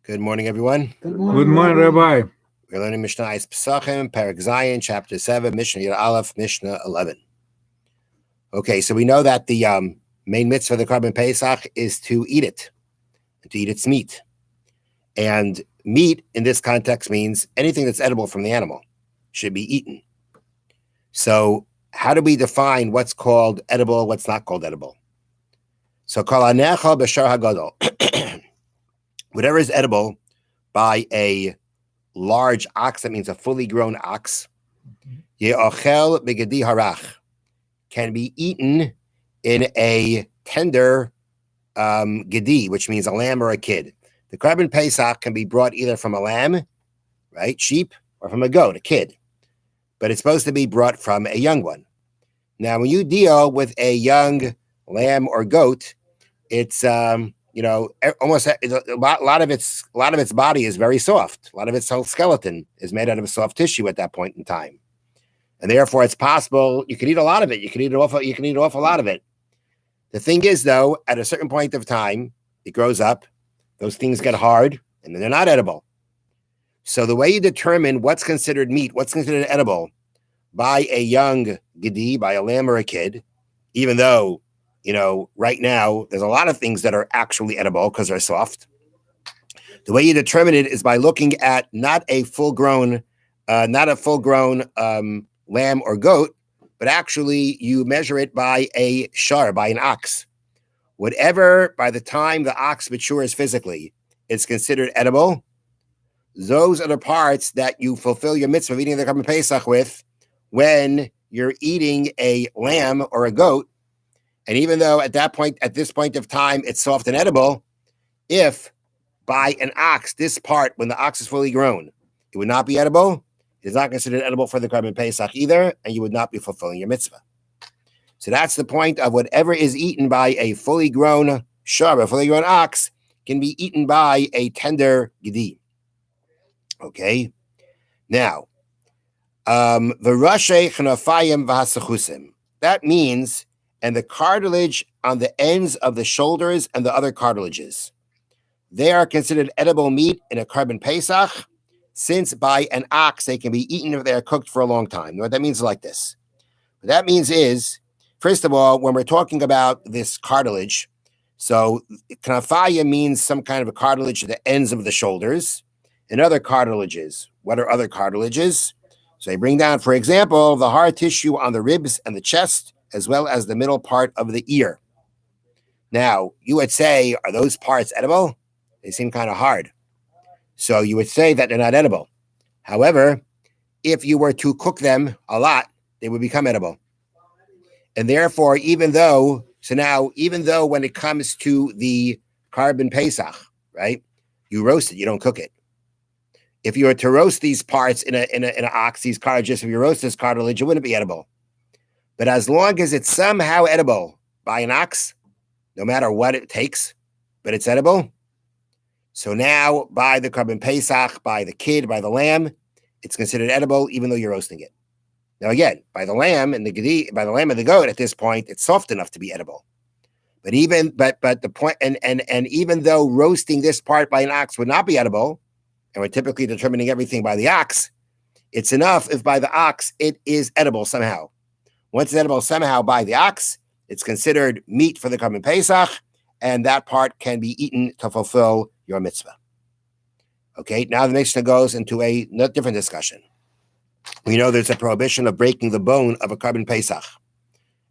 Good morning, everyone. Good morning, Rabbi. We're learning Mishnah Pesachim, Perek Zayin, Chapter 7, Mishnah Yud Aleph, Mishnah 11. Okay, so we know that the main mitzvah of the Korban Pesach is to eat it, to eat its meat. And meat, in this context, means anything that's edible from the animal should be eaten. So how do we define what's called edible, what's not called edible? So, Kol hanecha b'shar hagadol. Whatever is edible by a large ox, that means a fully grown ox, ye'ochel begedi harach, can be eaten in a tender gedi, which means a lamb or a kid. The Korban Pesach can be brought either from a lamb, right, sheep, or from a goat, a kid. But it's supposed to be brought from a young one. Now, when you deal with a young lamb or goat, it's almost a lot of its body is very soft. A lot of its whole skeleton is made out of soft tissue at that point in time, and therefore it's possible you can eat a lot of it. You can eat an awful lot of it. The thing is, though, at a certain point of time, it grows up. Those things get hard, and then they're not edible. So the way you determine what's considered meat, what's considered edible, by a young gedi, by a lamb or a kid, even though, right now, there's a lot of things that are actually edible because they're soft. The way you determine it is by looking at not a full-grown lamb or goat, but actually you measure it by a shar, by an ox. Whatever, by the time the ox matures physically, it's considered edible. Those are the parts that you fulfill your mitzvah of eating the Korban Pesach with when you're eating a lamb or a goat. And even though at this point of time, it's soft and edible, if by an ox, this part, when the ox is fully grown, it would not be edible, it is not considered edible for the Korban Pesach either, and you would not be fulfilling your mitzvah. So that's the point of whatever is eaten by a fully grown shar, a fully grown ox, can be eaten by a tender gedi. Okay? Now, v'rashei chnafayim v'hasachusim. That means, and the cartilage on the ends of the shoulders and the other cartilages, they are considered edible meat in a Korban Pesach, since by an ox they can be eaten if they are cooked for a long time. What that means is like this. What that means is, first of all, when we're talking about this cartilage, so knafaya means some kind of a cartilage at the ends of the shoulders, and other cartilages. What are other cartilages? So they bring down, for example, the hard tissue on the ribs and the chest, as well as the middle part of the ear. Now, you would say, are those parts edible? They seem kind of hard. So you would say that they're not edible. However, if you were to cook them a lot, they would become edible. And therefore, even though when it comes to the Korban Pesach, right, you roast it, you don't cook it. If you were to roast these parts in an ox, these cartilages, if you roast this cartilage, it wouldn't be edible. But as long as it's somehow edible by an ox, no matter what it takes, but it's edible. So now by the Korban Pesach, by the kid, by the lamb, it's considered edible, even though you're roasting it. Now again, by the lamb and the goat, at this point, it's soft enough to be edible. But the point, and even though roasting this part by an ox would not be edible, and we're typically determining everything by the ox, it's enough if by the ox it is edible somehow. Once it's edible somehow by the ox, it's considered meat for the Korban Pesach, and that part can be eaten to fulfill your mitzvah. Okay, now the Mishna goes into a different discussion. We know there's a prohibition of breaking the bone of a Korban Pesach,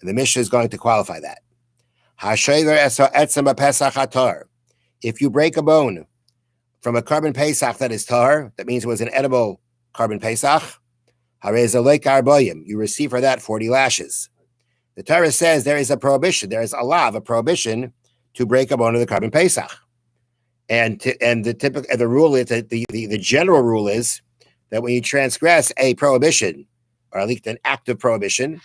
and the Mishna is going to qualify that. If you break a bone from a Korban Pesach that is tar, that means it was an edible Korban Pesach, you receive for that 40 lashes. The Torah says there is a prohibition, there is a law of a prohibition to break a bone of the Korban Pesach. And the rule is that the general rule is that when you transgress a prohibition, or at least an act of prohibition,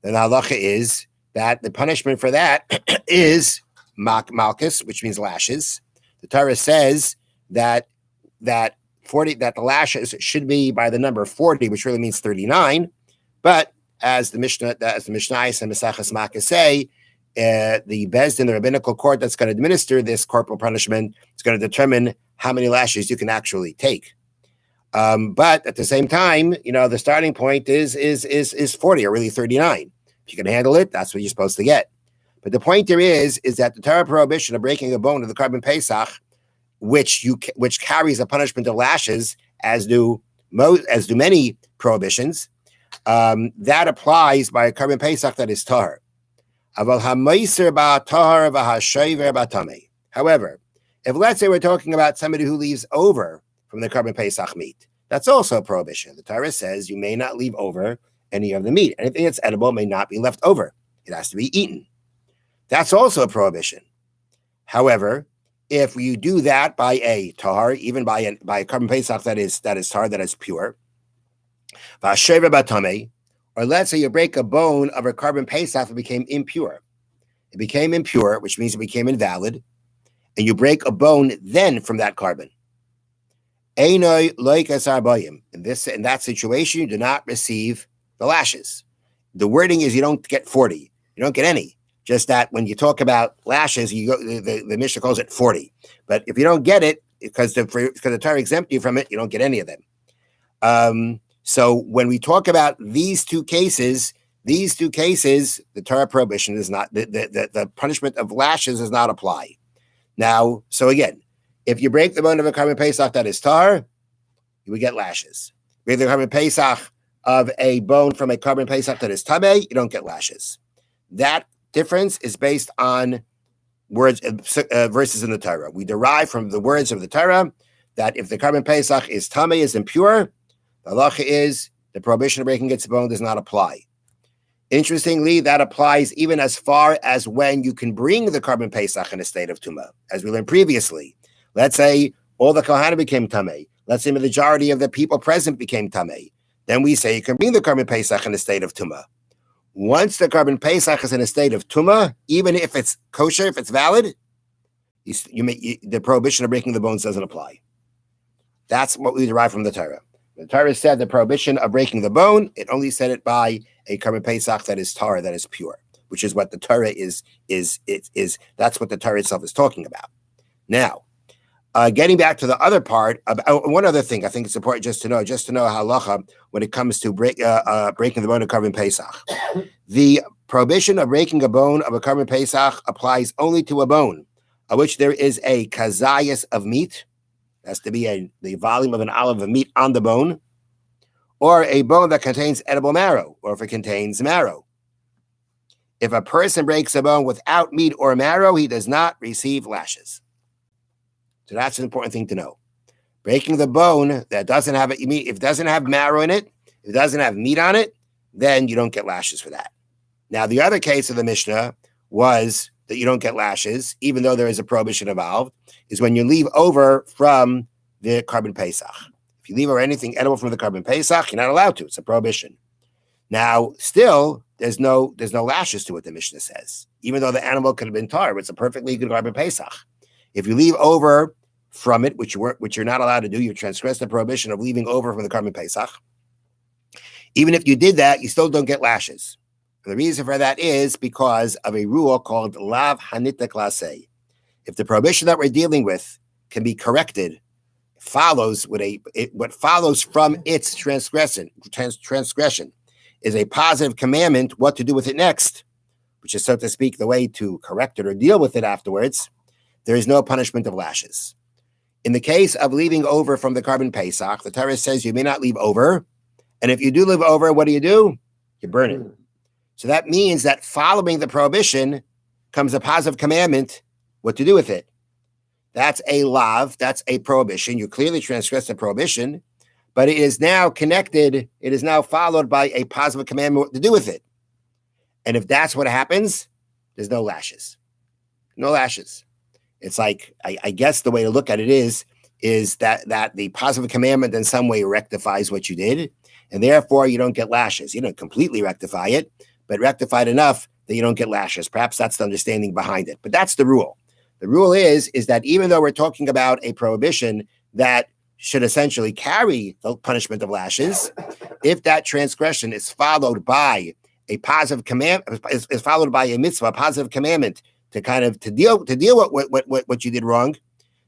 then the halacha is that the punishment for that is malchus, which means lashes. The Torah says that the lashes should be by the number 40, which really means 39. But as the Mishnah and Mesachas Makkah say, the Bezdin, the rabbinical court that's going to administer this corporal punishment, is going to determine how many lashes you can actually take. But at the same time, the starting point is 40 or really 39. If you can handle it, that's what you're supposed to get. But the point there is that the Torah prohibition of breaking a bone of the Karban Pesach, which carries a punishment of lashes, as do many prohibitions, that applies by a Karban Pesach that is tahar. However, if let's say we're talking about somebody who leaves over from the Karban Pesach meat, that's also a prohibition. The Torah says you may not leave over any of the meat. Anything that's edible may not be left over. It has to be eaten. That's also a prohibition. However, if you do that by a tahar, even by a Karban Pesach that is tahar, that is pure, or let's say you break a bone of a Karban Pesach that became impure. It became impure, which means it became invalid, and you break a bone then from that carbon. In that situation, you do not receive the lashes. The wording is you don't get 40. You don't get any. Just that when you talk about lashes, the Mishna calls it 40. But if you don't get it, because the Torah exempt you from it, you don't get any of them. So when we talk about these two cases, the Torah prohibition is not, the punishment of lashes does not apply. Now, so again, if you break the bone of a Karban Pesach that is tar, you would get lashes. Break the Karban Pesach of a bone from a Karban Pesach that is tameh, you don't get lashes. That difference is based on words, verses in the Torah. We derive from the words of the Torah that if the Karban Pesach is tameh, is impure, the halacha is the prohibition of breaking its bone does not apply. Interestingly, that applies even as far as when you can bring the Karban Pesach in a state of tumah, as we learned previously. Let's say all the Kohanim became tameh. Let's say the majority of the people present became tameh. Then we say you can bring the Karban Pesach in a state of tumah. Once the Karban Pesach is in a state of tumah, even if it's kosher, if it's valid, the prohibition of breaking the bones doesn't apply. That's what we derive from the Torah. The Torah said the prohibition of breaking the bone, it only said it by a Karban Pesach that is Torah, that is pure, which is what the Torah is that's what the Torah itself is talking about. Now, getting back to the other part, one other thing I think it's important just to know halacha when it comes to breaking the bone of Karban Pesach. The prohibition of breaking a bone of a Karban Pesach applies only to a bone of which there is a kazayas of meat. Has to be the volume of an olive of meat on the bone, or a bone that contains edible marrow, or if it contains marrow. If a person breaks a bone without meat or marrow, he does not receive lashes. So that's an important thing to know. Breaking the bone that doesn't have it, if it doesn't have marrow in it, if it doesn't have meat on it, then you don't get lashes for that. Now, the other case of the Mishnah was that you don't get lashes, even though there is a prohibition involved, is when you leave over from the Karban Pesach. If you leave over anything edible from the Karban Pesach, you're not allowed to. It's a prohibition. Now, still, there's no lashes to it, the Mishnah says. Even though the animal could have been tar, it's a perfectly good Karban Pesach. If you leave over from it, which you're not allowed to do, you transgress the prohibition of leaving over from the Karban Pesach. Even if you did that, you still don't get lashes. The reason for that is because of a rule called lav hanita klase. If the prohibition that we're dealing with can be corrected, what follows from its transgression is a positive commandment what to do with it next, which is, so to speak, the way to correct it or deal with it afterwards. There is no punishment of lashes. In the case of leaving over from the Karban Pesach, the Torah says you may not leave over, and if you do leave over, what do? You burn it. So that means that following the prohibition comes a positive commandment, what to do with it. That's a lav, that's a prohibition. You clearly transgressed the prohibition, but it is now connected, it is now followed by a positive commandment, what to do with it. And if that's what happens, there's no lashes. No lashes. It's like, I guess the way to look at it is that the positive commandment in some way rectifies what you did, and therefore you don't get lashes. You don't completely rectify it, but rectified enough that you don't get lashes. Perhaps that's the understanding behind it. But that's the rule. The rule is that even though we're talking about a prohibition that should essentially carry the punishment of lashes, if that transgression is followed by a positive command, is followed by a mitzvah, a positive commandment to kind of to deal with what you did wrong,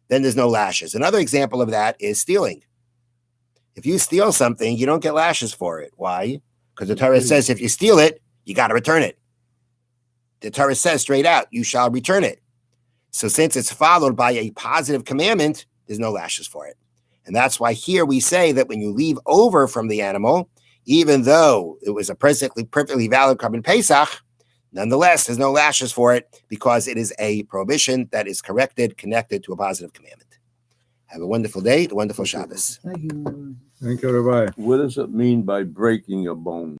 then there's no lashes. Another example of that is stealing. If you steal something, you don't get lashes for it. Why? Because the Torah says if you steal it, you got to return it. The Torah says straight out, you shall return it. So since it's followed by a positive commandment, there's no lashes for it. And that's why here we say that when you leave over from the animal, even though it was a perfectly valid Korban Pesach, nonetheless, there's no lashes for it because it is a prohibition that is connected to a positive commandment. Have a wonderful day, a wonderful Shabbos. Thank you. Thank you, Rabbi. What does it mean by breaking a bone?